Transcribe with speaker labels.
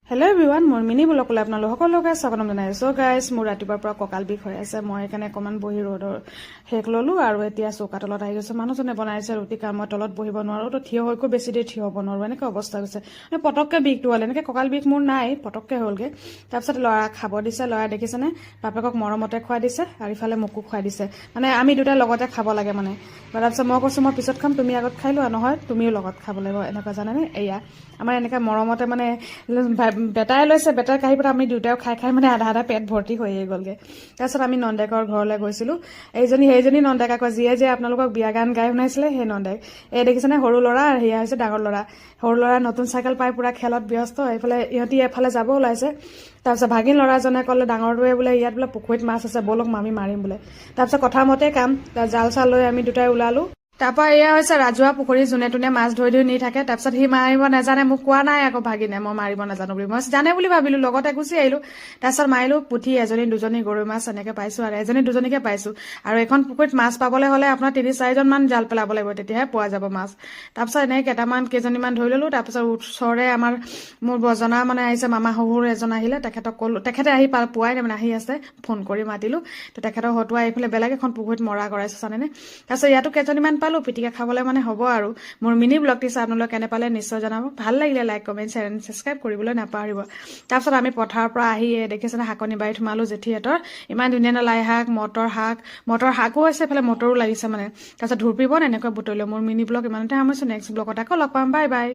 Speaker 1: Hello' everyone, মোৰ mini ব্লগলৈ আপোনালোক সকলোকে স্বাগতম জনাইছোঁ। গাইজ, মোৰ ৰাতিপুৱাৰ পৰা কঁকাল বিষ হৈ আছে। মই সেইকাৰণে অকণমান বহি ৰ'দৰ শেক ল'লোঁ আৰু এতিয়া চৌকা তলত আহি গৈছোঁ। মানুহজনে বনাইছে ৰুটি, কাৰণ মই তলত বহিব নোৱাৰোঁ, তো থিয় হৈকো বেছি দেৰি থিয় হ'ব নোৱাৰোঁ, এনেকৈ অৱস্থা হৈছে। মানে পটককৈ বিষটো হ'লে, এনেকৈ কঁকাল বিষ মোৰ নাই, পটককৈ হ'লগৈ। তাৰপিছত ল'ৰা খাব দিছে, ল'ৰাই দেখিছেনে বাপেকক মৰমতে খুৱাই দিছে আৰু ইফালে মোকো খুৱাই দিছে। মানে আমি দুটাই লগতে খাব লাগে মানে। তাৰপিছত মই কৈছোঁ মই পিছত খাম, তুমি আগত খাই লোৱা, নহয় তুমিও লগত খাব লাগিব, এনেকুৱা জানেনে। এয়া আমাৰ এনেকৈ মৰমতে মানে বেটাই লৈছে, বেটাৰ কাঢ়ি পেলাই আমি দুয়োটাও খাই খাই মানে আধা পেট ভৰ্তি হৈয়ে গ'লগৈ। তাৰপিছত আমি নন্দেকৰ ঘৰলৈ গৈছিলোঁ। সেইজনী নন্দেক আকৌ যিয়ে আপোনালোকক বিয়া গান গাই শুনাইছিলে, সেই নন্দেক। এই দেখিছেনে সৰু ল'ৰা আৰু সেয়া হৈছে ডাঙৰ ল'ৰা। সৰু ল'ৰা নতুন চাইকেল পাই পুৰা খেলত ব্যস্ত, এইফালে ইহঁতি এফালে যাব ওলাইছে। তাৰপিছত ভাগিন ল'ৰাজনে ক'লে ডাঙৰটোৱে বোলে ইয়াত বোলে পুখুৰীত মাছ আছে, ব'লক আমি মাৰিম বোলে। তাৰপিছত কথা মতে কাম, জাল চাল লৈ আমি দুটাই ওলালোঁ। তাৰপৰা এয়া হৈছে ৰাজহুৱা পুখুৰী, যোনে তোনে মাছ ধৰি নি থাকে। তাৰপিছত সি মাৰিব নাজানে, মোক কোৱা নাই আকৌ ভাগিনে মই মাৰিব নাজানো বুলি। মই জানে বুলি ভাবিলোঁ, লগতে গুচি আহিলোঁ। তাৰপিছত মাৰিলোঁ পুঠি এজনী দুজনী গৰৈ মাছ এনেকৈ পাইছোঁ, আৰু এজনী দুজনীকে পাইছোঁ। আৰু এখন পুখুৰীত মাছ পাবলৈ হ'লে আপোনাৰ 3-4জন জাল পেলাব লাগিব, তেতিয়াহে পোৱা যাব মাছ। তাৰপিছত এনেকৈ কেইজনীমান ধৰি ল'লোঁ। তাৰপিছত ওচৰৰে মোৰ বজনা মানে আহিছে, মামা শহুৰ এজন আহিলে, তেখেতক ক'লোঁ, তেখেতে আহি পোৱাই নাই মানে আহি আছে, ফোন কৰি মাতিলোঁ। তো তেখেতক হতুৱাই এইফালে বেলেগ এখন পুখুৰীত মৰা কৰাইছোঁ, জানেনে। তাৰপিছত ইয়াতো কেইজনীমান পালোঁ, পিটিকা খাবলৈ মানে হ'ব আৰু। মোৰ মিনি ব্লগটি চাই আপোনালোকে কেনে পালে নিশ্চয় জনাব। ভাল লাগিলে like, comment, share and subscribe কৰিবলৈ নাপাহৰিব। তাৰপিছত আমি পথাৰৰ পৰা আহি দেখিছেনে শাকনি বাৰীত সোমালোঁ জেঠীহঁতৰ। ইমান ধুনীয়া লাই শাক, মটৰ শাকো হৈছে, এইফালে মটৰো লাগিছে মানে। তাৰপিছত ধুৰপিবন এনেকৈ বুটলিলোঁ। মোৰ মিনি ব্লগ ইমানতে সামৰিছোঁ, নেক্সট ব্লগত আকৌ লগ পাম, বাই বাই।